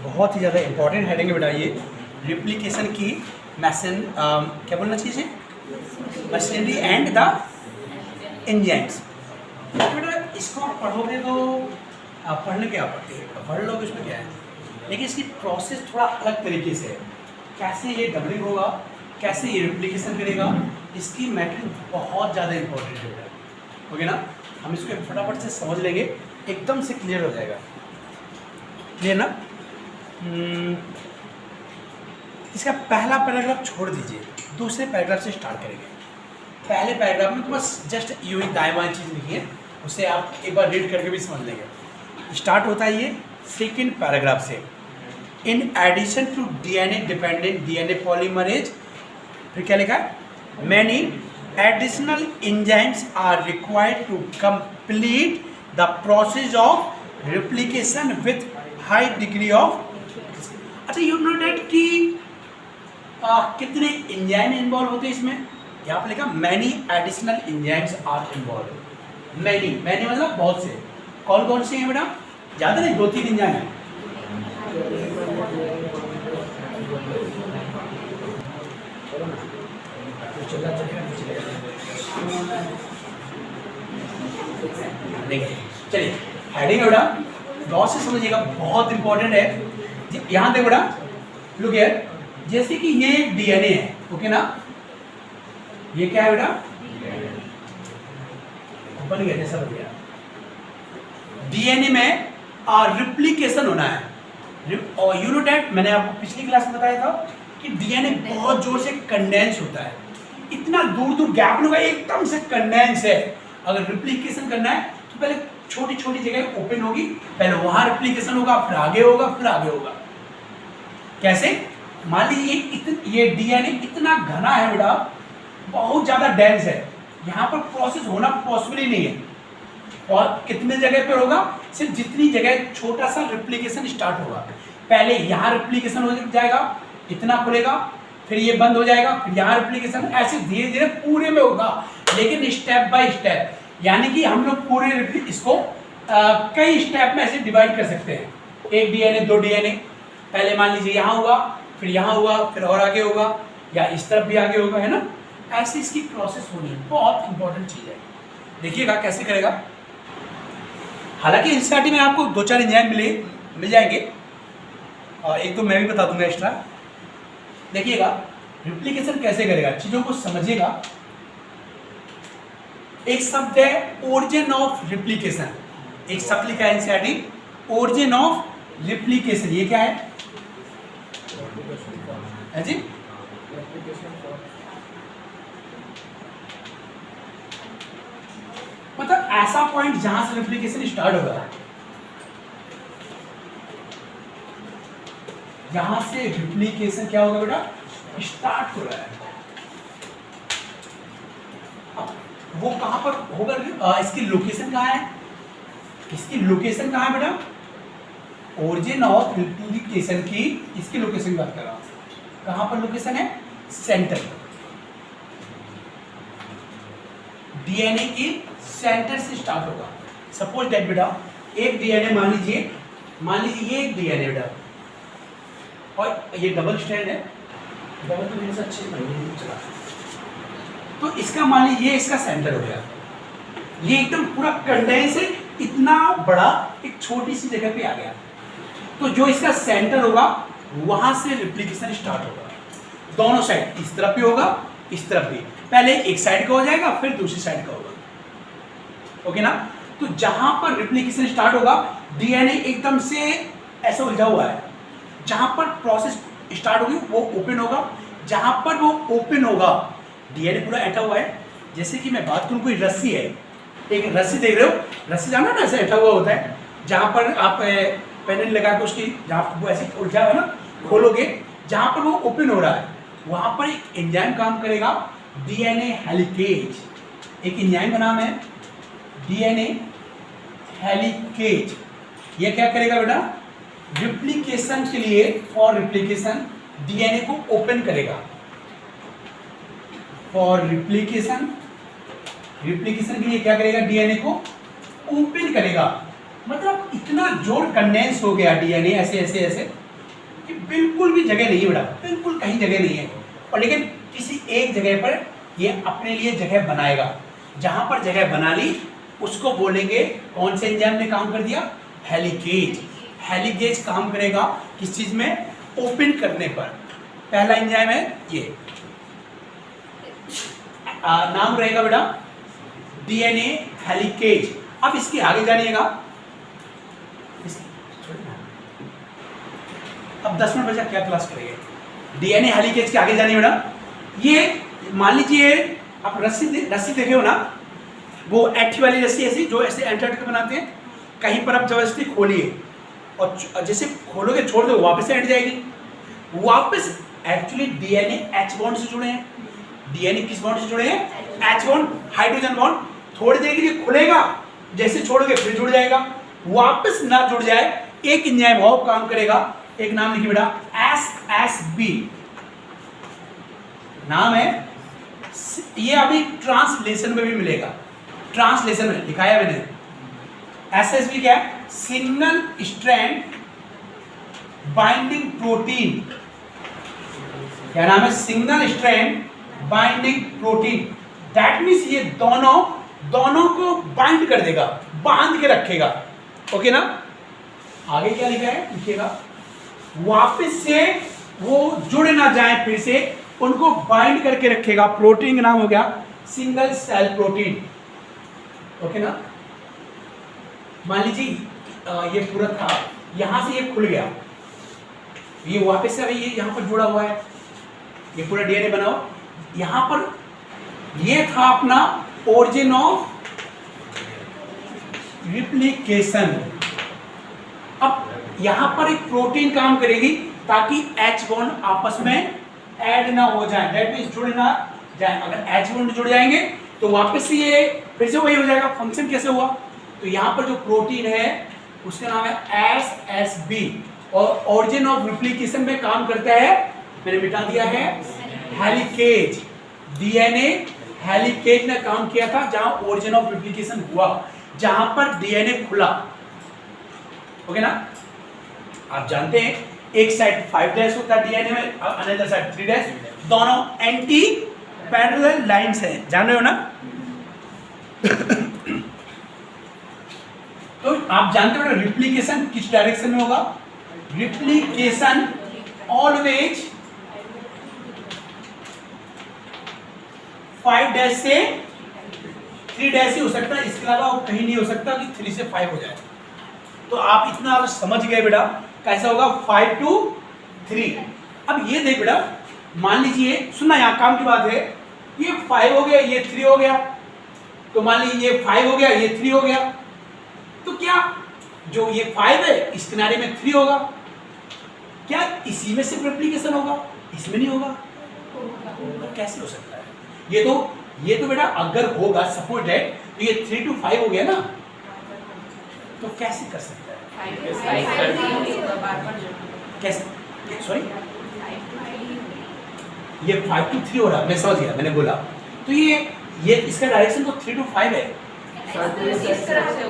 बहुत ही ज़्यादा important heading बेटा ये रिप्लिकेशन की मैसन क्या बोलना चाहिए, मशीनरी एंड द एंजाइम्स। बेटा इसको आप पढ़ोगे तो आप पढ़ने क्या पढ़ लोगे, इसमें क्या है, लेकिन इसकी प्रोसेस थोड़ा अलग तरीके से है। कैसे ये डबलिंग होगा, कैसे ये रिप्लिकेशन करेगा, इसकी मैट्रिक बहुत ज़्यादा इंपॉर्टेंट है बेटा। ओके ना, हम इसको फटाफट से समझ लेंगे, एकदम से क्लियर हो जाएगा। क्लियर ना? इसका पहला पैराग्राफ छोड़ दीजिए, दूसरे पैराग्राफ से स्टार्ट करेंगे। पहले पैराग्राफ में तो बस जस्ट यूँ ही दाएं बाएं चीज़ लिखी है, उसे आप एक बार रीड करके भी समझ लेंगे। स्टार्ट होता है ये सेकेंड पैराग्राफ से, in addition to DNA dependent DNA polymerase, फिर क्या लिखा है, many additional enzymes are required to complete the process of replication with high degree of. अच्छा, यू नो डेट कि कितने एंजाइम इन्वॉल्व होते हैं इसमें, यहाँ पर लिखा many additional enzymes are involve. Many मतलब बहुत से, कौन कौन से हैं बेटा, ज़्यादा नहीं, 2-3 एंजाइम हैं। देखिए चलिए हेडिंग बेटा गौर से समझिएगा, बहुत इंपॉर्टेंट है। यहाँ देखो बेटा, लुक हियर, जैसे कि ये एक डीएनए है, ओके ना, ये क्या है बेटा, बन गया जैसा बन गया। डीएनए में रिप्लिकेशन होना है, और यू नो दैट, मैंने आपको पिछली क्लास में बताया था कि डीएनए बहुत जोर से कंडेंस होता है, इतना दूर दूर गैप होगा, एकदम से कंडेंस है। अगर रिप्लिकेशन करना है तो पहले छोटी छोटी जगह ओपन होगी, पहले वहां रिप्लिकेशन होगा, फिर आगे होगा, फिर आगे होगा। कैसे, मान लीजिए ये डीएनए इतना घना है बेटा, बहुत ज्यादा डेंस है, यहाँ पर प्रोसेस होना पॉसिबल ही नहीं है। और कितने जगह पर होगा, सिर्फ जितनी जगह छोटा सा रिप्लिकेशन स्टार्ट होगा, पहले यहाँ रिप्लिकेशन हो जाएगा, इतना खुलेगा, फिर ये बंद हो जाएगा, फिर यहाँ रिप्लिकेशन, ऐसे धीरे धीरे पूरे में होगा, लेकिन स्टेप बाय स्टेप। यानी कि हम लोग पूरे इसको कई स्टेप में ऐसे डिवाइड कर सकते हैं। एक डीएनए, 2 डीएनए, पहले मान लीजिए यहाँ हुआ, फिर यहाँ हुआ, फिर और आगे होगा, या इस तरफ भी आगे होगा, है ना, ऐसे इसकी प्रोसेस होनी है। बहुत इंपॉर्टेंट चीज़ है, देखिएगा कैसे करेगा। हालांकि एनसीईआरटी में आपको 2-4 एंजाइम मिल जाएंगे, और एक तो मैं भी बता दूंगा एक्स्ट्रा। देखिएगा रिप्लिकेशन कैसे करेगा, चीज़ों को समझिएगा। एक शब्द है ओरिजिन ऑफ रिप्लिकेशन, एक शब्द लिखा है एनसीईआरटी, ओरिजिन ऑफ रिप्लिकेशन। ये क्या है जी, मतलब ऐसा पॉइंट जहां से रिप्लिकेशन स्टार्ट होगा, यहां से रिप्लिकेशन क्या होगा बेटा, स्टार्ट हो रहा है। वो कहां पर होगा, इसकी लोकेशन कहां है, इसकी लोकेशन कहां है बेटा, ओरिजिन ऑफ रिप्लिकेशन की इसकी लोकेशन की बात कर रहा हूं, कहां पर लोकेशन है, सेंटर, डीएनए की सेंटर से स्टार्ट होगा। सपोज दैट बेटा एक डीएनए मान लीजिए ये एक डीएनए बेटा, और ये डबल स्ट्रैंड है, डबल तो मेरे से अच्छे से नहीं चला, तो इसका मान लीजिए इसका सेंटर हो गया, ये एकदम पूरा कंडेंस है, इतना बड़ा एक छोटी सी जगह पे आ गया, तो जो इसका सेंटर होगा वहां से रिप्लिकेशन स्टार्ट होगा। दोनों साइड, इस तरफ भी होगा, इस तरफ भी, पहले एक साइड का हो जाएगा, फिर दूसरी साइड का होगा, ओके ना। तो जहां पर रिप्लिकेशन स्टार्ट होगा, डीएनए एकदम से ऐसा उलझा हुआ है, जहां पर प्रोसेस स्टार्ट होगी वो ओपन होगा, जहां पर वो ओपन होगा डीएनए पूरा ऐठा हुआ है। जैसे कि मैं बात करूं, कोई रस्सी है, एक रस्सी देख रहे हो, रस्सी जाना ना ऐसे ऐठा हुआ होता है, जहां पर आप पेन लगा के उसकी जहां वो ऐसे उलझा है ना, खोलोगे, जहां पर वो ओपन हो रहा है वहां पर एक एंजाइम काम करेगा, डीएनए हेलिकेज। एक एंजाइम का नाम है डीएनए हेलिकेज। ये क्या करेगा बेटा, रिप्लिकेशन के लिए, फॉर रिप्लिकेशन डीएनए को ओपन करेगा, फॉर रिप्लिकेशन के लिए क्या करेगा, डीएनए को ओपन करेगा। मतलब इतना जोर कंडेंस हो गया डीएनए, ऐसे ऐसे ऐसे कि बिल्कुल भी जगह नहीं है बेटा, बिल्कुल कहीं जगह नहीं है, और लेकिन किसी एक जगह पर ये अपने लिए जगह बनाएगा। जहां पर जगह बना ली उसको बोलेंगे कौन से एंजाइम ने काम कर दिया, हेलिकेज। हेलिकेज काम करेगा किस चीज में, ओपन करने पर। पहला एंजाइम है ये, नाम रहेगा बेटा डीएनए हेलिकेज। अब इसके आगे जानिएगा, अब 10 मिनट बचा, क्या क्लास करेंगे। डीएनए हेलिकेज के आगे जानिए बेटा। ये मान लीजिए आप रस्सी देखे हो ना, वो ऐठी वाली रस्सी ऐसी जो ऐसे एंटार्क्टिका बनाते हैं, कहीं पर आप जबरदस्ती खोलिए और जैसे खोलोगे छोड़ दो वापस से हट जाएगी। वापस एक्चुअली डीएनए एच बॉन्ड से जुड़े हैं। डीएनए किस बॉन्ड से जुड़े हैं, एच बॉन्ड, हाइड्रोजन बॉन्ड। थोड़ी देर के लिए खुलेगा, जैसे छोड़ोगे फिर जुड़ जाएगा। वापस ना जुड़ जाए एक एंजाइम और काम करेगा, एक नाम लिखिए बेटा SSB नाम है। ये अभी ट्रांसलेशन में भी मिलेगा, ट्रांसलेशन में लिखाया मैंने। SSB क्या है, सिंगल स्ट्रैंड बाइंडिंग प्रोटीन। क्या नाम है, single strand binding protein. That means ये दोनों को बाइंड कर देगा, बांध के रखेगा। ओके ना। आगे क्या लिखा है लिखिएगा, वापस से वो जुड़ ना जाए, फिर से उनको बाइंड करके रखेगा। प्रोटीन का नाम हो गया सिंगल सेल प्रोटीन। ओके ना। मान लीजिए ये पूरा था, यहां से ये खुल गया, ये वापस से अभी ये यहां पर जुड़ा हुआ है, ये पूरा डीएनए बनाओ। यहां पर ये था अपना ओरिजिन ऑफ रिप्लिकेशन। अब यहां पर एक प्रोटीन काम करेगी ताकि एच बॉन्ड आपस में ऐड ना हो जाए, दैट मींस जुड़ ना जाए। अगर एच बॉन्ड जुड़ जाएंगे तो वापस से ये फिर से वही हो जाएगा। फंक्शन कैसे हुआ, तो यहां पर जो प्रोटीन है उसका नाम है SSB और ओरिजिन ऑफ रिप्लिकेशन में काम करता है, मैंने मिटा दिया है, हेलिकेज। डीएनए हेलिकेज ने काम किया था जहां ओरिजिन ऑफ रिप्लिकेशन हुआ, जहां पर डीएनए खुला। ओके ना। आप जानते हैं एक साइड 5 डैश होता है डीएनए में, अनदर साइड 3 डैश, दोनों एंटी पैरेलल लाइंस हैं, जान रहे हो ना। तो आप जानते हो रिप्लिकेशन किस डायरेक्शन में होगा, रिप्लिकेशन ऑलवेज 5 डैश से 3 डैश ही हो सकता है, इसके अलावा कहीं नहीं हो सकता कि 3 से 5 हो जाए। तो आप इतना समझ गए बेटा कैसा होगा 5 to 3। अब ये देख बेटा, मान लीजिए, सुनना यहाँ काम की बात है, ये 5 हो गया, ये 3 हो गया, तो मान लीजिए ये 5 हो गया, ये 3 हो गया, तो क्या जो ये 5 है इस किनारे में 3 होगा, क्या इसी में सिर्फ रेप्लिकेशन होगा, इसमें नहीं होगा? तो कैसे हो सकता है? ये तो बेटा अगर होगा सपोज दैट, तो ये 3 to 5 हो गया ना, तो कैसे कर सकता है? कैसे, सॉरी, ये 5 to 3 हो रहा, मैं समझ गया, मैंने बोला। तो ये इसका डायरेक्शन तो 3 to 5 है,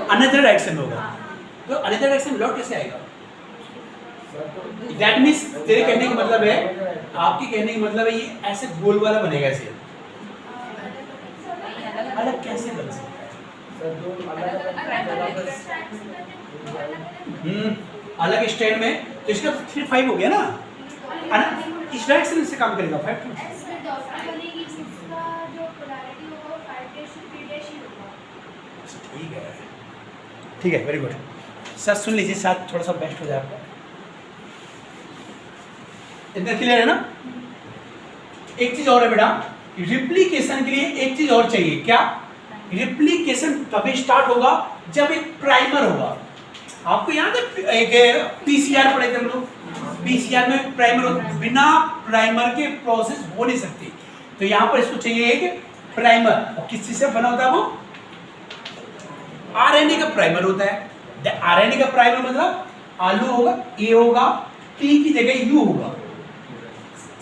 अनदर डायरेक्शन में होगा, तो अनदर डायरेक्शन में लौट कैसे आएगा? दैट मीन्स तेरे कहने का मतलब है, आपके कहने का मतलब है ये ऐसे गोल वाला बनेगा, ऐसे अलग कैसे बन सकता है? अलग स्टैंड में, तो इसका 3-5 हो गया ना, इस डायरेक्शन से काम करेगा 5 to 3। ठीक है, वेरी गुड सर। सुन लीजिए, साथ थोड़ा सा बेस्ट हो जाए आपका, इतना क्लियर है ना। एक चीज और है बेटा, रिप्लिकेशन के लिए एक चीज और चाहिए, क्या? रिप्लिकेशन तभी स्टार्ट होगा जब एक प्राइमर होगा। आपको याद है एक पीसीआर पढ़े थे हम लोग, पीसीआर में प्राइमर होगा, बिना प्राइमर के प्रोसेस हो नहीं सकती। तो यहाँ पर इसको चाहिए एक प्राइमर, और किस चीज से बना होता है वो? आरएनए का प्राइमर होता है। आरएनए का प्राइमर मतलब आलू होगा, ए होगा, टी की जगह यू होगा,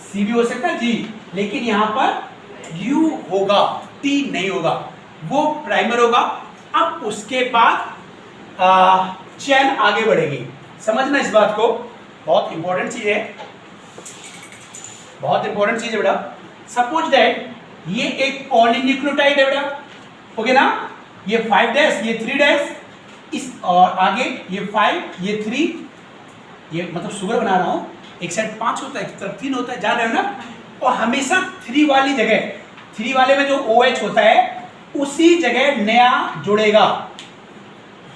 सी भी हो सकता है जी, लेकिन यहाँ पर यू होगा, टी नहीं होगा, वो प्राइमर होगा। अब उसके बाद चेन आगे बढ़ेगी, समझना इस बात को। बहुत इंपॉर्टेंट चीज है, बहुत इंपॉर्टेंट चीज है बेटा। सपोज दैट ये एक पॉलीन्यूक्लियोटाइड है बेटा, ओके ना, ये 5 डैश, ये 3 डैश, इस और आगे ये 5, ये 3, ये मतलब शुगर बना रहा हूं, एक साइड 5 होता है, एक तरफ 3 होता है, जान रहे हो ना। और हमेशा 3 वाली जगह, 3 वाले में जो OH होता है उसी जगह नया जुड़ेगा।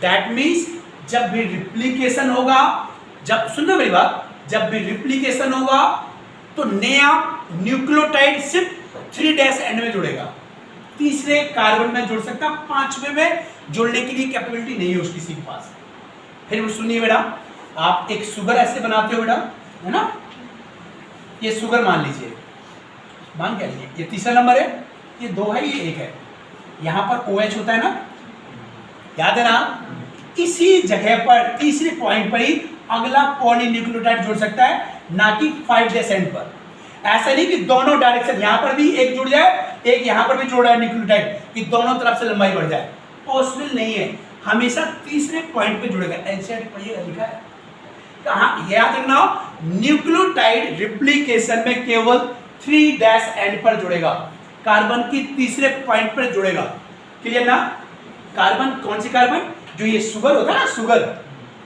दैट मीन्स जब भी रिप्लिकेशन होगा, जब सुनना मेरी बात, जब भी रिप्लिकेशन होगा तो नया न्यूक्लियोटाइड सिर्फ 3 डैश एंड में जुड़ेगा, तीसरे कार्बन में जुड़ सकता, 5वें में जुड़ने के लिए कैपेबिलिटी नहीं है उसकी किसी के पास। फिर सुनिए बेटा, आप एक शुगर ऐसे बनाते हो बेटा, है ना, ये शुगर मान लीजिए, मान क्या लीजिए, ये तीसरा नंबर है, ये 2 है, ये 1 है, यहां पर OH होता है ना, याद है ना, इसी जगह पर तीसरे पॉइंट पर ही अगला पॉलीन्यूक्लियोटाइड जुड़ सकता है, ना कि 5 डैश एंड पर। ऐसा नहीं कि दोनों डायरेक्शन, यहां पर भी एक जुड़ जाए, एक यहां पर भी जुड़ रहा है न्यूक्लियोटाइड, कि दोनों तरफ से लंबाई बढ़ जाए, पॉसिबल नहीं है, हमेशा तीसरे पॉइंट पे जुड़ेगा। एनसीईआरटी पढ़िएगा, लिखा है कहां, याद रखना, न्यूक्लियोटाइड रिप्लिकेशन में केवल 3 डैश एंड पर जुड़ेगा, कार्बन की तीसरे पॉइंट पर जुड़ेगा। क्लियर ना? कार्बन, कौन सी कार्बन, जो ये शुगर होता है ना, शुगर,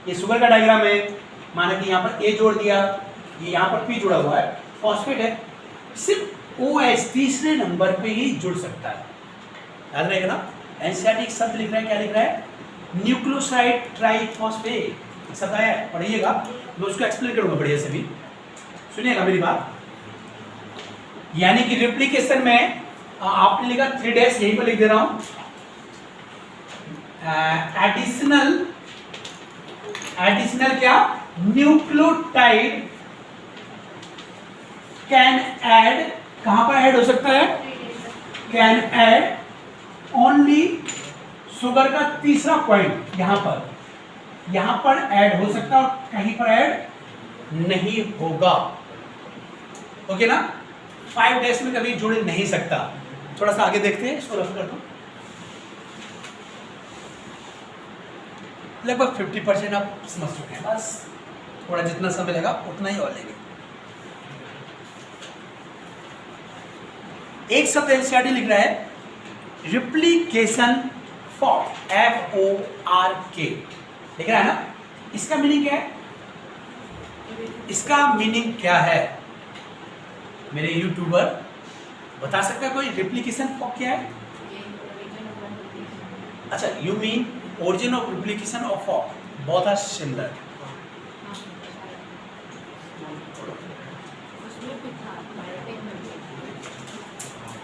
ये शुगर का डायग्राम है, माना कि यहाँ पर A जोड़ दिया, ये यहाँ पर P जुड़ा हुआ है, फॉस्फेट है, सिर्फ OH तीसरे नंबर पे ही जुड़ सकता है। याद रहेगा ना। एनसीईआरटी एक शब्द लिख रहा है, क्या लिख रहा है, न्यूक्लियोसाइड ट्राइफॉस्फेट शब्द आया है, पढ़िएगा, मैं उसको एक्सप्लेन करूंगा बढ़िया से भी, सुनिएगा मेरी बात। यानी कि रिप्लिकेशन में आपने लिखा 3 डैश, यहीं पर लिख दे रहा हूं, एडिशनल क्या, न्यूक्लियोटाइड कैन ऐड, कहां पर ऐड हो सकता है, कैन ऐड ओनली शुगर का तीसरा पॉइंट, यहां पर ऐड हो सकता है और कहीं पर ऐड नहीं होगा, ओके ना। 5 डैश में कभी जुड़ नहीं सकता। थोड़ा सा आगे देखते हैं, इसको रफ कर दो, लगभग 50% आप समझ चुके हैं, बस थोड़ा जितना समय लगा उतना ही और लेंगे। एक शब्द एनसीईआरटी लिख रहा है, रिप्लिकेशन फॉर्क, FORK लिख रहा है ना, इसका मीनिंग क्या है, इसका मीनिंग क्या है, मेरे यूट्यूबर बता सकता है कोई, रिप्लिकेशन फॉर्क क्या है? अच्छा, you mean origin of replication of fork, both are similar.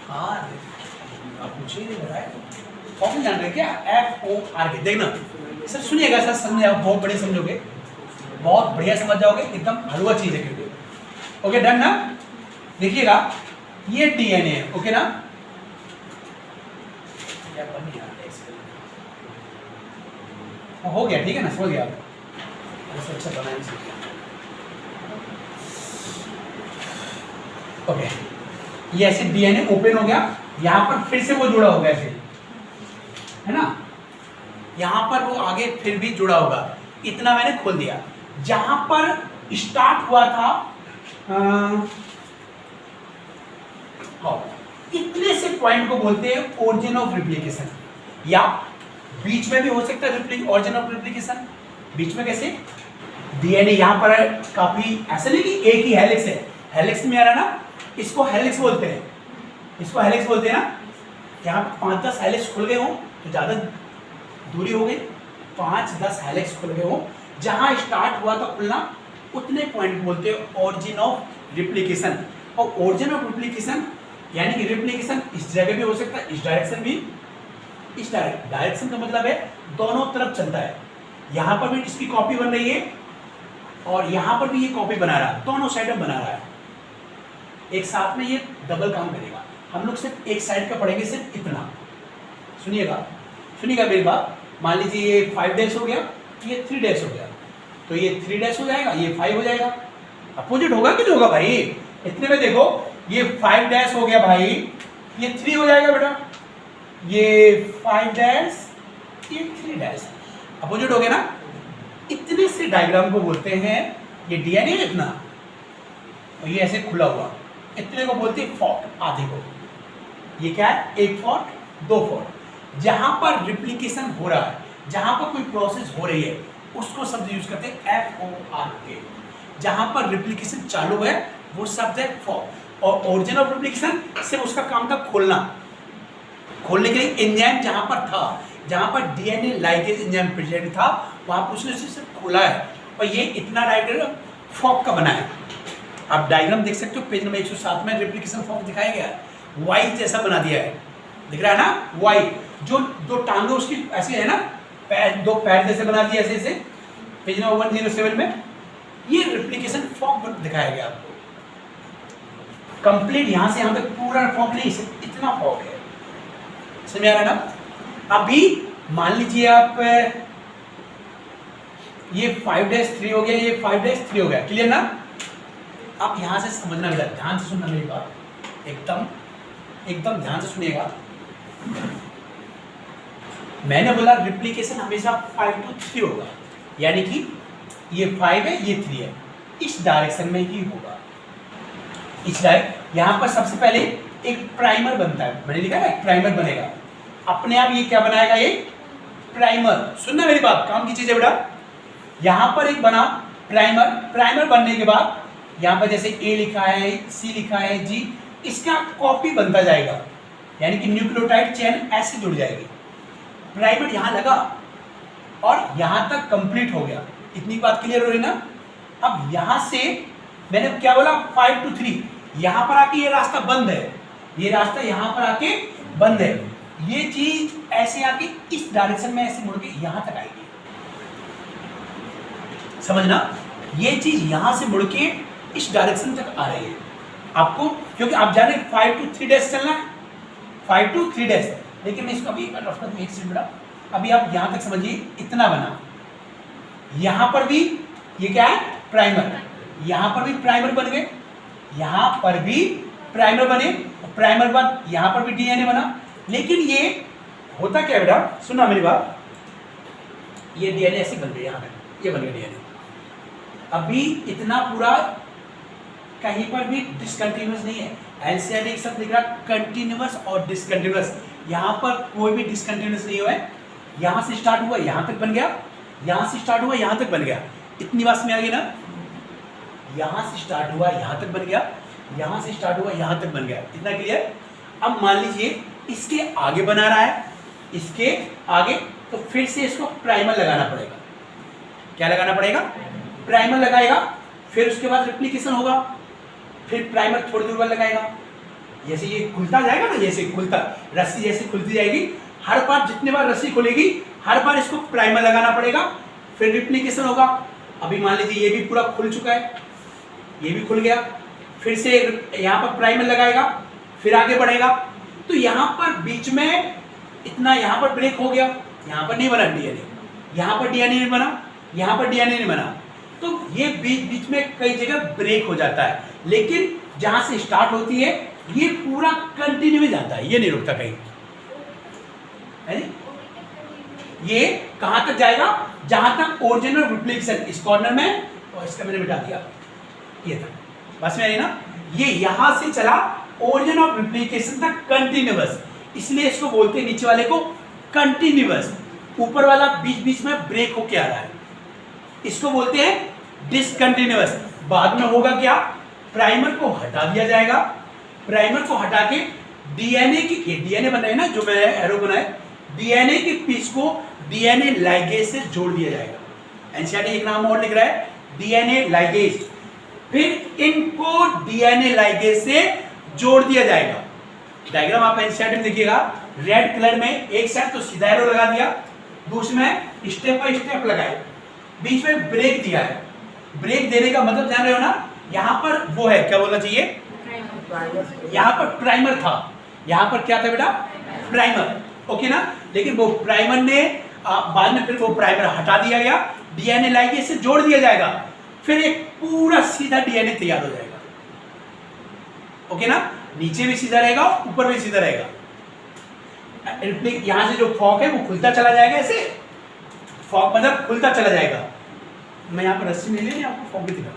हाँ, आप पूछिए नहीं रहा है, फॉर्क जान रहे क्या, FORK, देखना सर, सुनिएगा सर, समझे आप, बहुत बढ़िया समझोगे, बहुत बढ़िया समझ जाओगे, एकदम हलवा चीज है क्योंकि, ओके डन ना। देखिएगा, ये DNA है, ओके ना, हो गया, ठीक है ना, समझ गया आप, अच्छा बनाए ओके। ये ऐसे DNA ओपन हो गया, यहां पर फिर से वो जुड़ा होगा ऐसे, है ना, यहां पर वो आगे फिर भी जुड़ा होगा, इतना मैंने खोल दिया। जहां पर स्टार्ट हुआ था इतने से पॉइंट को बोलते हैं ओरिजिन ऑफ रिप्लिकेशन, या बीच में भी हो सकता है ऑरिजिन ऑफ रिप्लिकेशन। बीच में कैसे, DNA यहां पर है, काफी ऐसे नहीं कि एक ही हेलिक्स है, हेलिक्स में आ रहा ना, इसको हेलिक्स बोलते हैं, इसको हेलिक्स बोलते हैं ना। यहाँ 5-10 हेलिक्स खुल गए हो तो ज्यादा दूरी हो गई, 5-10 हेलिक्स खुल गए हो, जहां स्टार्ट हुआ था खुलना, उतने पॉइंट बोलते हैं ओरिजिन ऑफ रिप्लिकेशन। और ओरिजिन ऑफ रिप्लिकेशन यानी कि रिप्लिकेशन इस जगह भी हो सकता है, इस डायरेक्शन भी, इस डायरेक्शन का मतलब है दोनों तरफ चलता है, यहां पर भी इसकी कॉपी बन रही है और यहां पर भी ये कॉपी बना रहा है, दोनों साइड में बना रहा है, एक साथ में ये डबल काम करेगा। हम लोग सिर्फ एक साइड का पढ़ेंगे, सिर्फ इतना, सुनिएगा मेरी बात। मान लीजिए ये 5 डैश हो गया, ये 3 डैश हो गया, तो ये 3 डैश हो जाएगा, ये 5 हो जाएगा, अपोजिट होगा कि नहीं होगा भाई, इतने में देखो, ये 5 डैश हो गया भाई, ये 3 हो जाएगा बेटा, ये 5 डैश, ये 3 डैश, अपोजिट हो गया ना। इतने से डायग्राम को बोलते हैं ये डीएनए इतना और ये ऐसे खुला हुआ, इतने को बोलते हैं फॉक, आधे को। ये क्या है? एक फॉक, दो फॉक। जहां पर रिप्लिकेशन हो रहा है, जहां पर कोई प्रोसेस हो रही है, उसको शब्द यूज करते हैं FORK। जहां पर रिप्लिकेशन चालू है वो शब्द है फॉक। और ओरिजिन ऑफ रिप्लिकेशन सिर्फ उसका काम था खोलना, खोलने के लिए एंजाइम जहां पर था, जहां पर डीएनए लाइगेज एंजाइम प्रेजेंट था, वहां पर उसने सिर्फ खोला है। और ये इतना डायग्राम फॉक का बना है। आप डायग्राम देख सकते हो पेज नंबर 107 में रिप्लिकेशन फॉक दिखाया गया है। वाई जैसा बना दिया है, दिख रहा है ना? वाई जो दो टांगे उसकी ऐसे है ना, पैर, दो पैर जैसे बना दिया ऐसे ऐसे, पेज नंबर 107 में ये रिप्लिकेशन फॉक दिखाया गया आपको। कंप्लीट यहां से यहां तक पूरा फॉक नहीं, इतना फॉक है। समझ आ रहा है ना? अभी मान लीजिए आप ये 5-3 हो गया, ये 5-3 हो गया, क्लियर ना? आप यहां से समझना बेटा, ध्यान से सुनना मेरी बात, एकदम ध्यान से सुनिएगा। मैंने बोला रिप्लिकेशन हमेशा 5 to 3 होगा, यानी कि ये 5 है, ये 3 है, इस डायरेक्शन में ही होगा। इस डायरेक्ट यहां पर सबसे पहले एक प्राइमर बनता है, मैंने लिखा है एक प्राइमर बनेगा अपने आप। ये क्या बनाएगा? ये प्राइमर। सुनना मेरी बात, काम की चीज है बेटा। यहां पर एक बना प्राइमर, प्राइमर बनने के बाद यहां पर जैसे ए लिखा है, सी लिखा है, जी, इसका कॉपी बनता जाएगा, यानी कि न्यूक्लियोटाइड चेन ऐसे जुड़ जाएगी। प्राइमर यहां लगा और यहां तक कंप्लीट हो गया। इतनी बात क्लियर हो रही ना? अब यहां से मैंने क्या बोला? 5 to 3। यहां पर आके ये रास्ता बंद है, ये रास्ता यहां पर आके बंद है। ये चीज ऐसे आके इस डायरेक्शन में ऐसे मुड़ के यहां तक आएगी, समझना? ये चीज यहां से मुड़ के इस डायरेक्शन तक आ रही है आपको, क्योंकि आप जाने 5 to 3 डैश चलना है, 5 to 3 डैश। लेकिन मैं इसको अभी रफ एक सेकंड बेटा, अभी आप यहां तक समझिए, इतना बना। यहां पर भी ये क्या है? प्राइमर। यहां पर भी प्राइमर बन गए, यहां पर भी प्राइमर बने, प्राइमर बन, यहां पर भी डीएनए बना। लेकिन ये होता क्या बेटा, सुनना मेरी बात, ये डीएनए ऐसे बन गया, यहां पे ये बन गया डीएनए। अभी इतना पूरा कहीं पर भी डिसकंटिन्यूअस नहीं है। एनसीईआरटी एक शब्द लिख रहा कंटिन्यूअस और डिसकंटिन्यूअस, यहां पर कोई भी डिसकंटिन्यूअस नहीं हुआ है। यहां से स्टार्ट हुआ, यहां तक बन गया, यहां से स्टार्ट हुआ, यहां तक बन गया। इतनी बात में आ गई ना? यहां से स्टार्ट हुआ, यहां तक बन गया, यहां से स्टार्ट हुआ, यहां तक बन गया। इतना क्लियर? अब मान लीजिए इसके आगे बना रहा है, इसके आगे, तो फिर से इसको प्राइमर लगाना पड़ेगा। क्या लगाना पड़ेगा? प्राइमर लगाएगा, फिर उसके बाद रिप्लिकेशन होगा, फिर प्राइमर थोड़ी देर बाद लगाएगा। जैसे ये खुलता जाएगा ना, जैसे खुलता, रस्सी जैसे खुलती जाएगी, हर बार जितने बार रस्सी खुलेगी हर बार इसको प्राइमर लगाना पड़ेगा, फिर रिप्लिकेशन होगा। अभी मान लीजिए ये भी पूरा खुल चुका है, ये भी खुल गया, फिर से यहाँ पर प्राइमर लगाएगा, फिर आगे बढ़ेगा। तो यहाँ पर बीच में इतना, यहाँ पर ब्रेक हो गया, यहाँ पर नहीं बना डीएनए, यहाँ पर डीएनए नहीं बना, यहाँ पर डीएनए नहीं बना। तो ये बीच बीच में कई जगह ब्रेक हो जाता है, लेकिन जहां से स्टार्ट होती है ये पूरा कंटिन्यू जाता है, ये नहीं रुकता कहीं, है नी? ये कहां तक जाएगा? जहां तक ओरिजिनल रिप्लिकेशन, इस कॉर्नर में, और इसका मैंने मिटा दिया, ये था, बस में ना, ये यहां से चला ओरिजिन ऑफ रिप्लिकेशन तक कंटिन्यूअस, इसलिए इसको बोलते हैं नीचे वाले को कंटिन्यूअस। ऊपर वाला बीच बीच में ब्रेक होके आ रहा है, इसको बोलते हैं डिसकंटिन्यूअस। बाद में होगा क्या? प्राइमर को हटा दिया जाएगा, प्राइमर को हटा के डीएनए की, ये डीएनए बनाए ना जो मैंने एरो बनाए, डीएनए के पीस को डीएनए लाइगेज से जोड़ दिया जाएगा। एनसीईआरटी एक नाम और लिख रहा है, डीएनए लाइगेज। फिर इनको डीएनए लाइगेज से जोड़ दिया जाएगा। डायग्राम आप एनसीईआरटी में देखिएगा, रेड कलर में एक साइड तो सीधा एरो लगा दिया, दूसरे में स्टेप बाय स्टेप लगाए, बीच में ब्रेक दिया है। ब्रेक देने का मतलब जान रहे हो ना? यहाँ पर वो है, क्या बोलना चाहिए? यहाँ पर प्राइमर था, यहाँ पर क्या था बेटा? प्राइमर, ओके ना? लेकिन वो प्राइमर ने बाद में फिर वो प्राइमर हटा दिया गया, डीएनए लाइगेज से जोड़ दिया जाएगा, फिर एक पूरा सीधा डीएनए तैयार हो जाएगा, ओके ना? नीचे भी सीधा रहेगा, ऊपर भी सीधा रहेगा। यहां से जो फॉक है वो खुलता चला जाएगा, ऐसे फॉक मतलब खुलता चला जाएगा, मैं यहाँ पर रस्सी नहीं लेनी, आपको फॉर्म भी दिखा।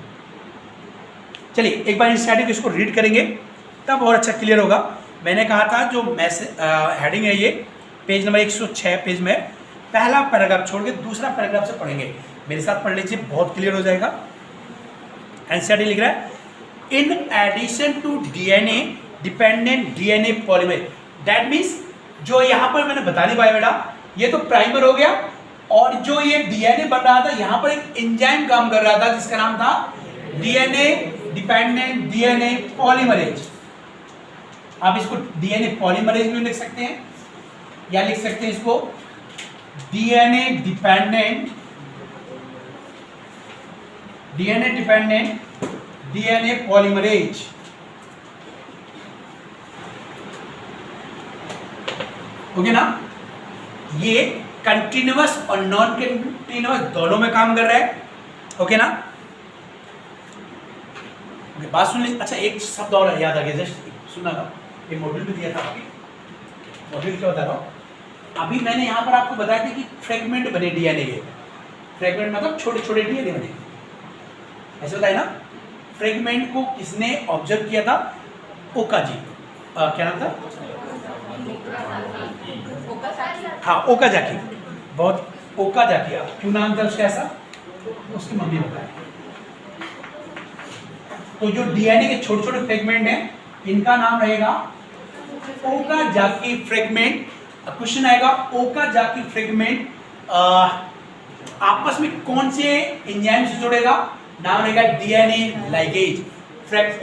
चलिए एक बार स्टैटिक इसको रीड करेंगे तब और अच्छा क्लियर होगा। मैंने कहा था जो मैसेज हेडिंग है ये पेज नंबर 106 पेज में पहला पैराग्राफ छोड़ के दूसरा पैराग्राफ से पढ़ेंगे। मेरे साथ पढ़ लीजिए, बहुत क्लियर हो जाएगा। एनसीईआरटी लिख रहा है in addition to DNA dependent DNA polymerase. That means जो यहाँ पर मैंने बता नहीं पाया बेटा, ये तो प्राइमर हो गया और जो ये डीएनए बन रहा था यहाँ पर एक एंजाइम काम कर रहा था जिसका नाम था डीएनए डिपेंडेंट डीएनए पॉलीमरेज। आप इसको डीएनए पॉलीमरेज भी लिख सकते हैं या लिख सकते हैं इसको DNA dependent DNA polymerase. Okay ना, ये कंटिन्यूअस और नॉन कंटिन्यूअस दोनों में काम कर रहा है। ओके ना, ओके बात सुन लीजिए। अच्छा एक शब्द और याद आ गया, जस्ट सुना था, ये मॉड्यूल भी दिया था अभी। मॉड्यूल क्या बता रहा हूँ अभी, मैंने यहाँ पर आपको बताया था कि फ्रेगमेंट बने डीएनए के। फ्रेगमेंट मतलब छोटे छोटे डीएनए बने, ऐसे होता है ना। फ्रेगमेंट को किसने ऑब्जर्व किया था? ओका जी। क्या नाम था? हाँ ओकाजाकी, बहुत ओकाजाकी। क्यों नाम था उसका ऐसा? उसकी मम्मी बताया। तो जो डीएनए के छोटे छोटे फ्रेगमेंट हैं इनका नाम रहेगा ओकाजाकी फ्रेगमेंट। क्वेश्चन आएगा ओकाजाकी फ्रेगमेंट आपस में कौन से एंजाइम से जुड़ेगा? नाम रहेगा डीएनए लाइगेज।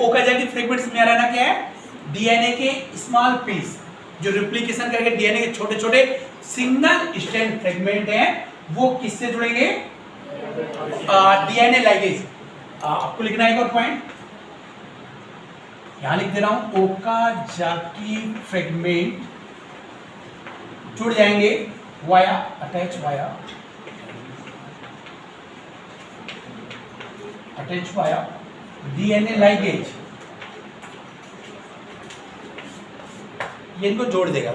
ओकाजाकी फ्रेगमेंट में आ रहा क्या है? डीएनए के स्मॉल पीस जो रिप्लिकेशन करके डीएनए के छोटे छोटे सिंगल स्ट्रैंड फ्रेगमेंट हैं वो किससे जुड़ेंगे? DNA ligase. आपको लिखना है एक और पॉइंट, यहां लिख दे रहा हूं ओकाजाकी फ्रेगमेंट जुड़ जाएंगे via attach via DNA ligase. ये इनको जोड़ देगा।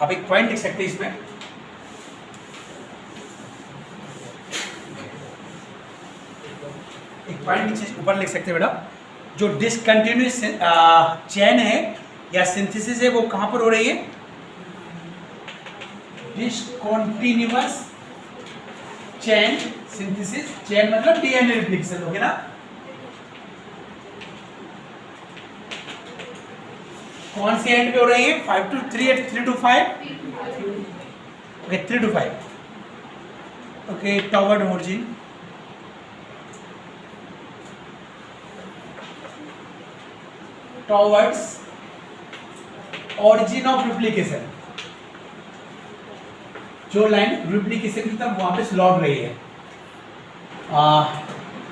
आप एक पॉइंट लिख सकते हैं इसमें, एक पॉइंट ऊपर लिख सकते हैं बेटा, जो डिसकंटिन्यूअस चेन है या सिंथेसिस है वो कहां पर हो रही है? Discontinuous chain synthesis. चेन मतलब डीएनए रिप्लिकेशन हो गया ना। कौन से एंड पे हो रही है? 5 to 3 3 to 5 okay 3 to 5 okay toward origin. Towards origin of replication. जो लाइन रिप्लिकेशन की तरफ वहां पे लौट रही है,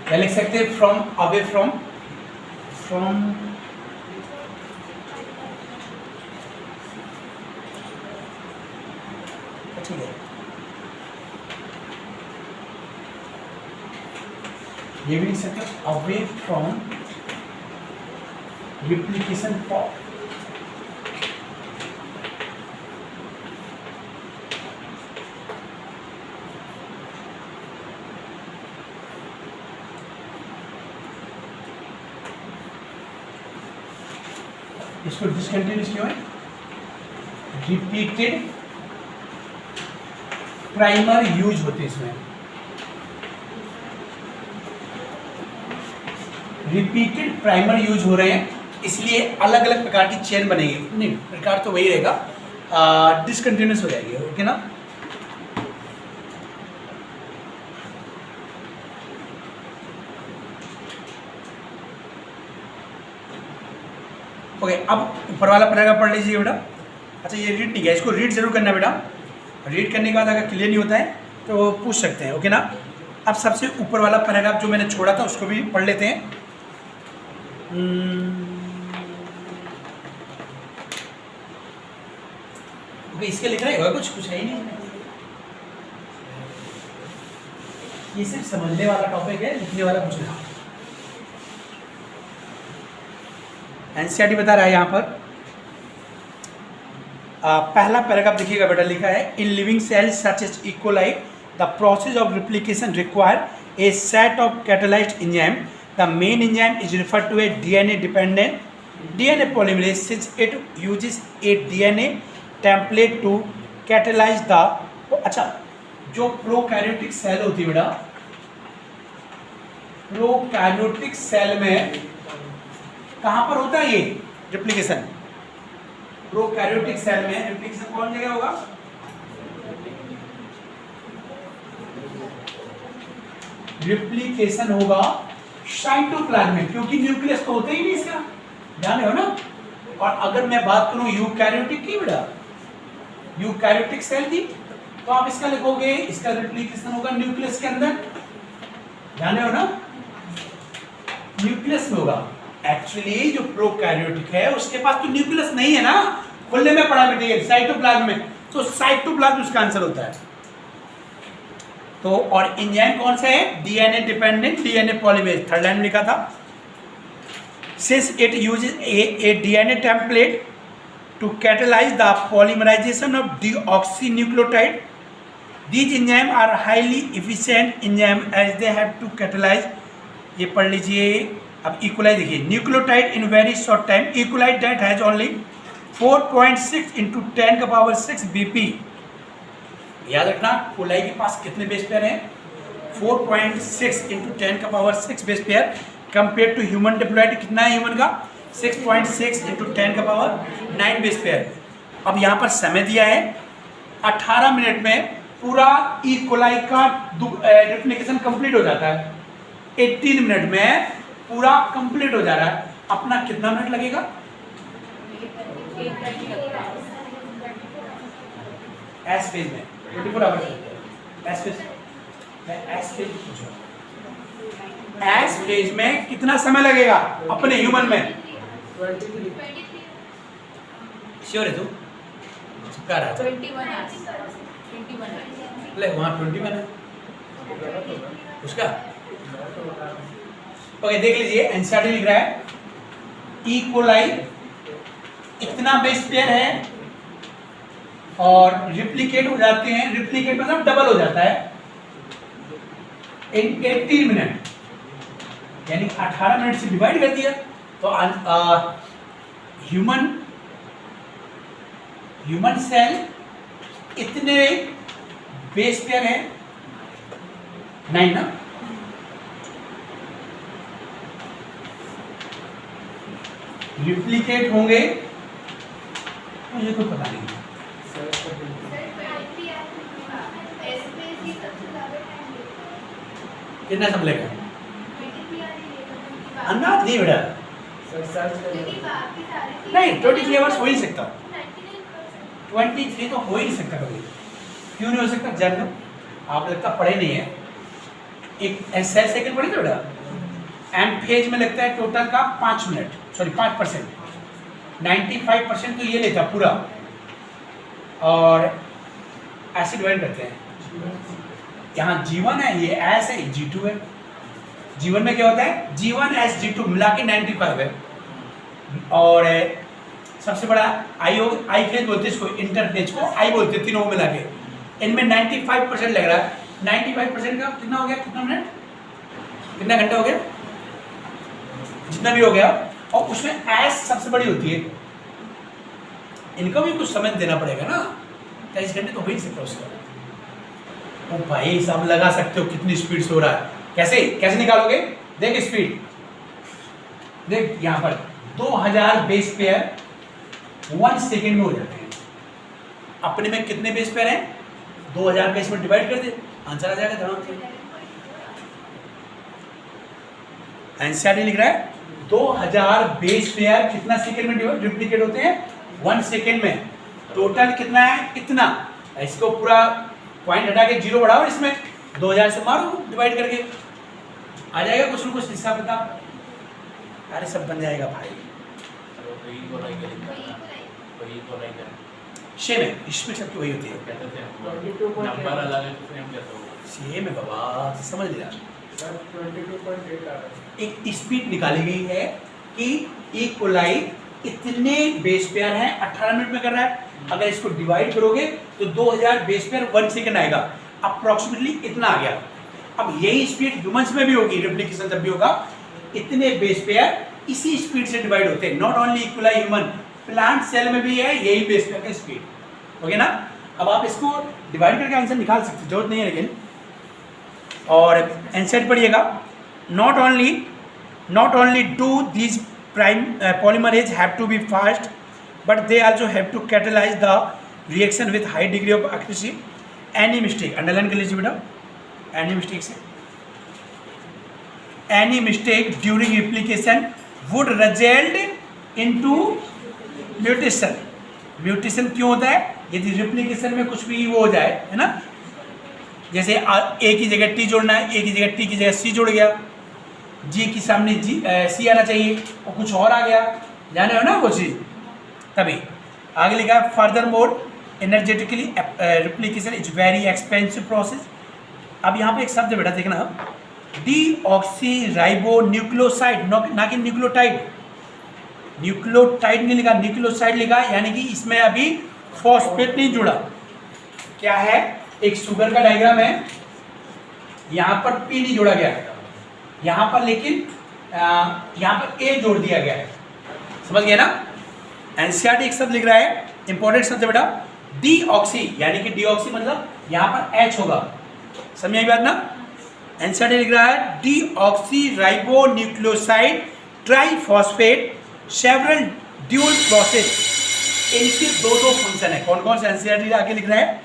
क्या लिख सकते हैं? फ्रॉम अवे फ्रॉम ठीक है। ये भी लिख सकते हैं अवे फ्रॉम रिप्लिकेशन पॉप। इसको डिसकंटिन्यूअस क्यों है? रिपीटेड प्राइमर यूज होते हैं इसमें। रिपीटेड प्राइमर यूज हो रहे हैं इसलिए अलग अलग प्रकार की चेन बनेगी। नहीं प्रकार तो वही रहेगा, डिसकंटिन्यूअस हो जाएगी। ओके ना। ओके अब ऊपर वाला पैराग्राफ पढ़ लीजिए बेटा। अच्छा ये रीड नहीं किया, इसको रीड जरूर करना बेटा। रीड करने के बाद अगर क्लियर नहीं होता है तो पूछ सकते हैं। ओके ना। अब सबसे ऊपर वाला पैराग्राफ जो मैंने छोड़ा था उसको भी पढ़ लेते हैं। ओके, इसके लिख रहे होगा कुछ कुछ है ही नहीं। ये सिर्फ समझने वाला टॉपिक है, लिखने वाला कुछ नहीं। एनसीईआरटी बता रहा है यहाँ पर पहला पैराग्राफ देखिएगा बेटा, लिखा है in living cells such as E coli the process of replication require a set of catalysed enzyme the main enzyme is refer to a DNA dependent DNA polymerase since it uses a DNA template to catalyse the. अच्छा, जो prokaryotic cell होती है बेटा, prokaryotic cell में कहां पर होता है ये रिप्लिकेशन? प्रोकैरियोटिक सेल में रिप्लिकेशन कौन जगह होगा? रिप्लिकेशन होगा साइटोप्लाज्म में, क्योंकि न्यूक्लियस तो होता ही नहीं इसका, जाने हो ना। और अगर मैं बात करूं यूकैरियोटिक की बेटा, यूकैरियोटिक सेल की, तो आप इसका लिखोगे, इसका रिप्लिकेशन होगा न्यूक्लियस के अंदर, जाने हो ना, न्यूक्लियस में होगा। एक्चुअली जो प्रोकैरियोटिक है उसके पास तो न्यूक्लियस नहीं है ना, खुले में पड़ा मटेरियल साइटोप्लाज्म में, तो साइटोप्लाज्म उसका आंसर होता है। तो और एंजाइम कौन सा है? DNA dependent DNA polymerase, third line में लिखा था। Since it uses a DNA template to catalyse the polymerisation of deoxynucleotide, these enzyme are highly efficient enzyme as they have to catalyse. ये पढ़ लीजिए। अब इक्वलाई देखिए, nucleotide in very short time, E coli that has only 4.6 into 10 का power 6 BP. याद रखना, coli के पास कितने बेस पेयर हैं? 4.6 इंटू 10 का power 6 base pair, compare to human diploid कितना है ह्यूमन का? 6.6 इंटू 10 का पावर 9 बेस पेयर। अब यहाँ पर समय दिया है 18 मिनट में पूरा इक्वलाई का रिप्लिकेशन कंप्लीट हो जाता है। 18 मिनट में पूरा कंप्लीट हो जा रहा है। अपना कितना मिनट लगेगा? एस फेज में 24 hours. S phase S phase में कितना समय लगेगा अपने ह्यूमन में? 23। श्योर है तू? चिपका रहा था 21 ले, वहाँ 21 है उसका। ओके, देख लीजिए, एनसीईआरटी लिख रहा है ई कोलाई इतना बेस पेयर है और रिप्लिकेट हो जाते हैं, रिप्लिकेट मतलब डबल हो जाता है इन 18 मिनट, यानी 18 मिनट से डिवाइड कर दिया तो ह्यूमन सेल इतने बेस पेयर है 9 ना, रिप्लिकेट होंगे मुझे कोई पता नहीं। कितना सब लेगा? अंदाज नहीं बेटा, नहीं 23 आवर्स हो ही नहीं सकता, 23 तो हो ही नहीं सकता कभी। क्यों नहीं हो सकता? जन आप लगता पढ़े नहीं है, एक सेल साइकिल पढ़े थे बेटा, एम फेज में लगता है टोटल का 5 मिनट, सॉरी 5%, 95% तो ये लेता पूरा, और ऐसे डिवाइड करते हैं। यहाँ G1 है, ये S है, G2 है। G1 में क्या होता है? G1 S G2 मिला के 95 है, और सबसे बड़ा आई फेज बोलते हैं इसको, इंटरफेज को आई बोलते हैं, तीनों को मिला के। इनमें 95% लग रहा है। 95% का कितना हो गया? कितना मिनट, कितना घंटा हो गया? जितना भी हो गया, और उसमें S सबसे बड़ी होती है, इनको भी कुछ समय देना पड़ेगा ना, 23 घंटे तो हो ही सकता उसका। ओ भाई सब लगा सकते हो कितनी स्पीड से हो रहा है, कैसे कैसे निकालोगे? देख स्पीड, देख यहाँ पर 2000 बेस पेयर 1 सेकेंड में हो जाते हैं। अपने में कितने बेस पेयर हैं? 2000 का इसमें डिवाइड कर दे, आंसर आ जाएगा ध्यान से। एनसीईआरटी लिख रहा है 2000 बेस पेयर कितना सेकेंड में डुप्लीकेट होते हैं? 1 सेकेंड में। टोटल कितना है? इतना। इसको पूरा पॉइंट हटा के 0 बढ़ाओ, इसमें 2000 से मारो डिवाइड करके, आ जाएगा कुछ न कुछ हिसाब किताब। अरे सब बन जाएगा भाई, सेम है, इसमें सबकी वही होती है, नंबर अलग है तो सेम कैसे होगा? सेम है बाबा, समझ लिया। 22.8 एक स्पीड निकाली गई है कि एक कोलाई इतने बेस पेयर हैं, 18 मिनट में कर रहा है। अगर इसको डिवाइड करोगे तो 2000 बेस पेयर 1 सेकेंड आएगा, अप्रोक्सीमेटली इतना आ गया। अब यही स्पीड ह्यूमंस में भी होगी, रेप्लिकेशन जब भी होगा इतने बेस पेयर इसी स्पीड से डिवाइड होते हैं। Not only E coli human, plant cell में भी है यही बेस पेयर का स्पीड, ओके ना। अब आप इसको डिवाइड करके आंसर निकाल सकते, जरूरत नहीं है लेकिन। और आंसर पढ़िएगा, not only do these polymerase have to be fast, but they also have to catalyze the reaction with high degree of accuracy. Any mistake, underline कर लीजिए बेटा, any mistake during replication would result into mutation. Mutation क्यों होता है? यदि replication में कुछ भी वो हो जाए, है ना, जैसे ए की जगह टी जोड़ना है, ए की जगह टी की जगह सी जुड़ गया, जी की सामने सी आना चाहिए और कुछ और आ गया, जाने हो ना वो चीज़। तभी आगे लिखा है further more energetically replication is very expensive process. अब यहाँ पे एक शब्द बेटा देखना, डीऑक्सी राइबोन्यूक्लियोसाइड, ना कि न्यूक्लियोटाइड। न्यूक्लियोटाइड नहीं लिखा, न्यूक्लियोसाइड लिखा, यानी कि इसमें अभी फॉस्फेट नहीं जुड़ा। क्या है, एक शुगर का डायग्राम है, यहाँ पर पी नहीं जोड़ा गया, यहाँ पर लेकिन यहाँ पर ए जोड़ दिया गया है, समझ गया ना। एनसीईआरटी एक शब्द लिख रहा है, इंपॉर्टेंट शब्द है बेटा, डीऑक्सी, यानी कि डीऑक्सी मतलब यहाँ पर एच होगा, समझ आई बात ना। एनसीईआरटी लिख रहा है deoxy ribonucleoside triphosphate several dual process. इनके दो फंक्शन है, कौन कौन से एनसीईआरटी आगे लिख रहा है,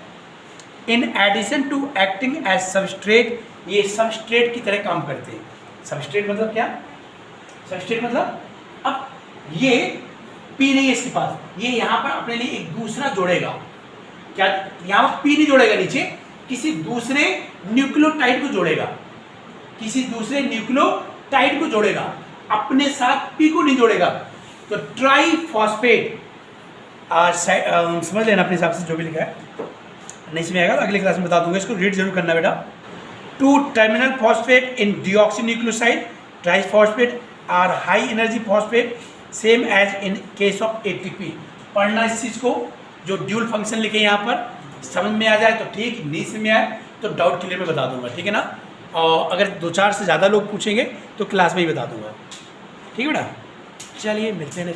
in addition to acting as substrate, ये सबस्ट्रेट की तरह काम करते हैं। सबस्ट्रेट मतलब क्या, सबस्ट्रेट मतलब अब ये पी नहीं है इसके पास, ये यहाँ पर अपने लिए एक दूसरा जोड़ेगा। क्या, यहाँ पर पी नहीं जोड़ेगा, नीचे किसी दूसरे न्यूक्लियोटाइड को जोड़ेगा, किसी दूसरे न्यूक्लियोटाइड को जोड़ेगा, अपने साथ पी को नहीं जोड़ेगा। तो ट्राइफॉस्फेट समझ लेना अपने हिसाब से, जो भी लिखा है नहीं समझ आएगा अगली क्लास में बता दूंगा, इसको रीड जरूर करना बेटा। Two terminal phosphate in deoxynucleoside triphosphate are high energy phosphate same as in case of ATP. पढ़ना इस चीज़ को, जो ड्यूल फंक्शन लिखे यहाँ पर समझ में आ जाए तो ठीक, नहीं समझ में आए तो डाउट क्लियर में बता दूंगा, ठीक है ना। और अगर 2-4 से ज़्यादा लोग पूछेंगे तो क्लास में ही बता दूंगा, ठीक है बेटा। चलिए मिलते हैं।